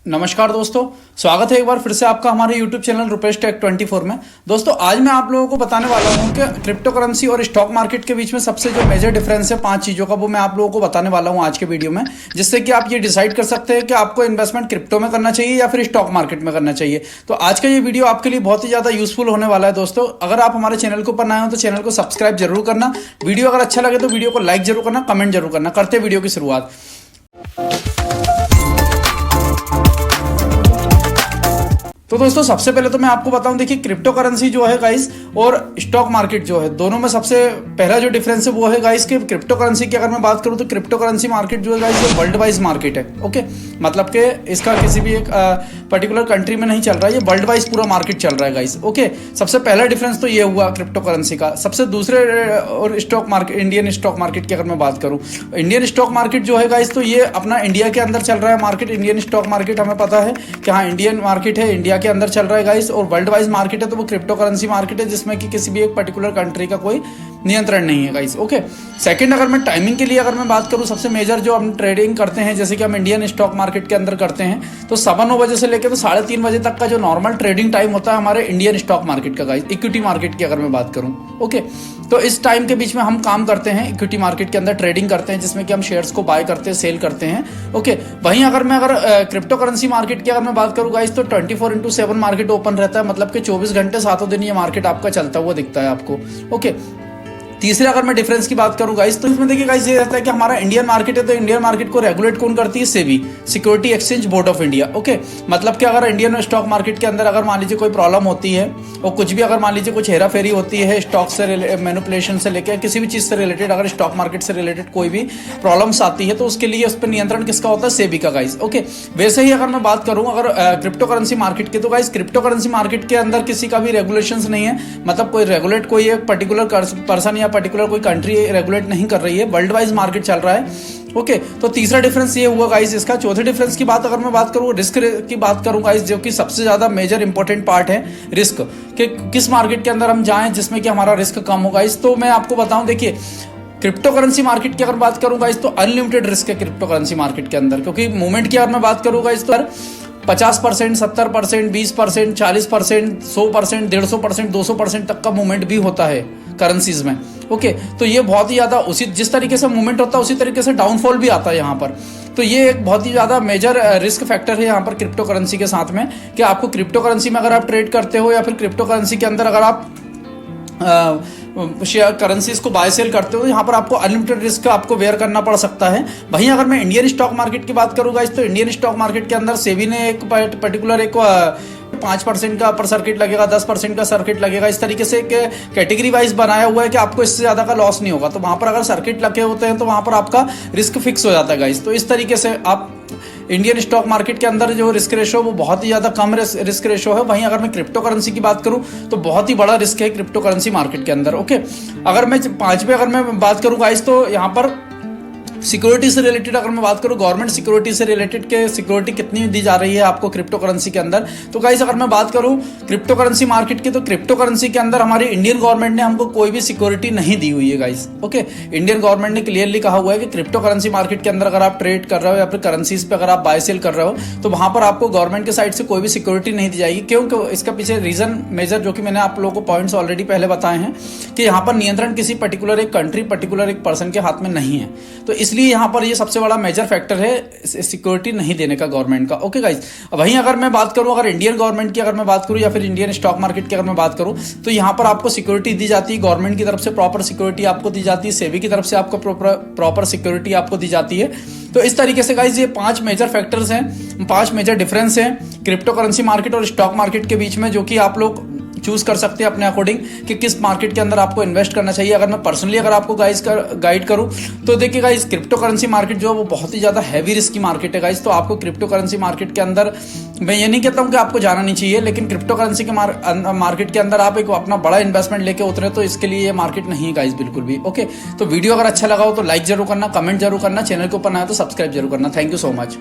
नमस्कार दोस्तों, स्वागत है एक बार फिर से आपका हमारे YouTube चैनल रुपेश टेक 24 में। दोस्तों आज मैं आप लोगों को बताने वाला हूं कि क्रिप्टो करेंसी और स्टॉक मार्केट के बीच में सबसे जो मेजर डिफरेंस है 5 चीज़ों का, वो मैं आप लोगों को बताने वाला हूं आज के वीडियो में, जिससे कि आप ये डिसाइड कर सकते हैं कि आपको इन्वेस्टमेंट क्रिप्टो में करना चाहिए या फिर स्टॉक मार्केट में करना चाहिए। तो आज का ये वीडियो आपके लिए बहुत ही ज़्यादा यूजफुल होने वाला है। दोस्तों अगर आप हमारे चैनल के ऊपर नए हो तो चैनल को सब्सक्राइब जरूर करना, वीडियो अगर अच्छा लगे तो वीडियो को लाइक जरूर करना, कमेंट जरूर करना। करते वीडियो की शुरुआत। तो दोस्तों सबसे पहले तो मैं आपको बताऊं, देखिए क्रिप्टो करेंसी जो है गाइस और स्टॉक मार्केट जो है, दोनों में सबसे पहला जो डिफरेंस है वो है गाइस कि क्रिप्टो करेंसी की अगर मैं बात करूं तो क्रिप्टो करेंसी मार्केट जो है गाइस ये वर्ल्ड वाइज मार्केट है। ओके, मतलब कि इसका किसी भी एक पर्टिकुलर कंट्री में नहीं चल रहा है, ये वर्ल्ड वाइज पूरा मार्केट चल रहा है गाइस। ओके, सबसे पहला डिफरेंस तो ये हुआ क्रिप्टो करेंसी का। सबसे दूसरे और stock market, Indian stock market की अगर मैं बात करूं, इंडियन स्टॉक मार्केट जो है गाइस तो ये अपना इंडिया के अंदर चल रहा है मार्केट। इंडियन स्टॉक मार्केट हमें पता है कि हाँ इंडियन मार्केट है, इंडिया के अंदर चल रहा है गाइस। और वर्ल्ड वाइज मार्केट है तो वो क्रिप्टो करेंसी मार्केट है जिसमें कि किसी भी एक पर्टिकुलर कंट्री का कोई नियंत्रण नहीं है गाइस। ओके, सेकंड अगर मैं टाइमिंग के लिए अगर मैं बात करूं, सबसे मेजर जो हम ट्रेडिंग करते हैं जैसे कि हम इंडियन स्टॉक मार्केट के अंदर करते हैं तो 9:15 बजे से लेकर तो 3:30 बजे तक का जो नॉर्मल ट्रेडिंग टाइम होता है हमारे इंडियन स्टॉक मार्केट का गाइस, इक्विटी मार्केट की अगर मैं बात करूं। ओके, तो इस टाइम के बीच में हम काम करते हैं, इक्विटी मार्केट के अंदर ट्रेडिंग करते हैं जिसमें कि हम शेयर्स को बाय करते हैं, सेल करते हैं। ओके, वहीं अगर क्रिप्टो करेंसी मार्केट की अगर मैं बात करूं गाइस तो 24/7 मार्केट ओपन रहता है, मतलब कि 24 घंटे 7 दिन ये मार्केट आपका चलता हुआ दिखता है आपको। ओके, तीसरे अगर मैं डिफरेंस की बात करूं गाइस तो इसमें देखिए गाइस ये रहता है कि हमारा इंडियन मार्केट है तो इंडियन मार्केट को रेगुलेट कौन करती है? SEBI, security exchange board of India. Okay, मतलब कि अगर इंडियन स्टॉक मार्केट के अंदर अगर मान लीजिए कोई प्रॉब्लम होती है और कुछ भी अगर मान लीजिए कुछ हेरा फेरी होती है स्टॉक से मैनिपुलेशन से लेकर किसी भी चीज से रिलेटेड, अगर स्टॉक मार्केट से रिलेटेड कोई भी प्रॉब्लम्स आती है तो उसके लिए उस पर नियंत्रण किसका होता है? सेबी का गाइस। ओके, वैसे ही अगर मैं बात करूं अगर क्रिप्टो करेंसी मार्केट की तो गाइस क्रिप्टो करेंसी मार्केट के अंदर किसी का भी रेगुलेशंस नहीं है, मतलब कोई रेगुलेट कोई एक पर्टिकुलर पर्सन या पर्टिकुलर कोई कंट्री रेगुलेट नहीं कर रही है, वर्ल्ड वाइज मार्केट चल रहा है। ओके, तो तीसरा डिफरेंस ये हुआ गाइस इसका। चौथे डिफरेंस की बात अगर मैं बात करूं, रिस्क की बात करूं गाइस, जो कि सबसे ज्यादा मेजर इंपॉर्टेंट पार्ट है रिस्क, कि किस मार्केट के अंदर हम जाएं जिसमें कि हमारा रिस्क कम होगा। इस तो मैं आपको बताऊं, देखिए क्रिप्टो करेंसी मार्केट की अगर बात करूं गाइस तो अनलिमिटेड रिस्क है क्रिप्टो करेंसी मार्केट के अंदर, क्योंकि मूवमेंट की अगर मैं बात करूं गाइस तो 50%, 70%, 20%, 40%, 100%, 150%, 200% तक का मूवमेंट भी होता है करेंसीज में। ओके, तो ये बहुत ही ज्यादा उसी जिस तरीके से मूवमेंट होता है उसी तरीके से डाउनफॉल भी आता है यहाँ पर। तो ये एक बहुत ही ज्यादा मेजर रिस्क फैक्टर है यहाँ पर क्रिप्टो करेंसी के साथ में, कि आपको क्रिप्टो करेंसी में अगर आप ट्रेड करते हो या फिर क्रिप्टो करेंसी के अंदर अगर आप शेयर करेंसीज को बाय सेल करते हो तो यहाँ पर आपको अनलिमिटेड रिस्क आपको वेयर करना पड़ सकता है। वहीं अगर मैं इंडियन स्टॉक मार्केट की बात करूंगा तो इंडियन स्टॉक मार्केट के अंदर सेबी ने एक पर्टिकुलर एक 5% का पर सर्किट लगेगा, 10% का सर्किट लगेगा, इस तरीके से कैटेगरी वाइज बनाया हुआ है कि आपको इससे ज्यादा का लॉस नहीं होगा। तो वहां पर अगर सर्किट लगे होते हैं तो वहां पर आपका रिस्क फिक्स हो जाता है गाइस। तो इस तरीके से आप इंडियन स्टॉक मार्केट के अंदर जो रिस्क रेशो वो बहुत ही ज्यादा कम रिस्क रेशो है। वहीं अगर मैं क्रिप्टो करेंसी की बात करूं तो बहुत ही बड़ा रिस्क है क्रिप्टो करेंसी मार्केट के अंदर। ओके, अगर मैं 5वें अगर मैं बात करूं गाइस तो यहाँ पर सिक्योरिटी से रिलेटेड अगर मैं बात करूं, गवर्नमेंट सिक्योरिटी से रिलेटेड के सिक्योरिटी कितनी दी जा रही है आपको क्रिप्टो करेंसी के अंदर, तो गाइस अगर मैं बात करूं क्रिप्टो करेंसी मार्केट की तो क्रिप्टो करेंसी के अंदर हमारी इंडियन गवर्नमेंट ने हमको कोई भी सिक्योरिटी नहीं दी हुई है गाइस। ओके, इंडियन गवर्नमेंट ने क्लियरली कहा हुआ है कि क्रिप्टो करेंसी मार्केट के अंदर अगर आप ट्रेड कर रहे हो या फिर करेंसीज पे अगर आप बाय सेल कर रहे हो तो वहां पर आपको गवर्नमेंट के साइड से कोई भी सिक्योरिटी नहीं दी जाएगी। क्योंकि इसका पीछे रीजन मेजर जो कि मैंने आप लोगों को पॉइंट्स ऑलरेडी पहले बताए हैं कि यहाँ पर नियंत्रण किसी पर्टिकुलर एक कंट्री, पर्टिकुलर एक पर्सन के हाथ में नहीं है। तो इसलिए यहाँ पर ये सबसे बड़ा मेजर फैक्टर है सिक्योरिटी नहीं देने का गवर्नमेंट का। ओके गाइस, वहीं अगर मैं बात करूं अगर इंडियन गवर्नमेंट की अगर मैं बात करूं या फिर इंडियन स्टॉक मार्केट की अगर मैं बात करूं तो यहां पर आपको सिक्योरिटी दी जाती है, गवर्नमेंट की तरफ से प्रॉपर सिक्योरिटी आपको दी जाती है, सेबी की तरफ से आपको प्रॉपर सिक्योरिटी आपको दी जाती है। तो इस तरीके से गाइस ये 5 मेजर फैक्टर्स हैं, 5 मेजर डिफरेंस हैं क्रिप्टो करेंसी मार्केट और स्टॉक मार्केट के बीच में, जो कि आप लोग चूज कर सकते हैं अपने अकॉर्डिंग कि किस मार्केट के अंदर आपको इन्वेस्ट करना चाहिए। अगर मैं पर्सनली अगर आपको गाइड करूं तो देखिए गाइस क्रिप्टो करेंसी मार्केट जो है वो बहुत ही ज्यादा हैवी रिस्क की मार्केट है गाइस। तो आपको क्रिप्टो करेंसी मार्केट के अंदर मैं ये नहीं कहता हूं कि आपको जाना नहीं चाहिए, लेकिन क्रिप्टो करेंसी के मार्केट के अंदर आप एक अपना बड़ा इन्वेस्टमेंट लेके उतरे तो इसके लिए ये मार्केट नहीं है गाइस बिल्कुल भी। ओके, तो वीडियो अगर अच्छा लगा हो तो लाइक जरूर करना, कमेंट जरूर करना, चैनल के ऊपर ना है तो सब्सक्राइब जरूर करना। Thank you so much.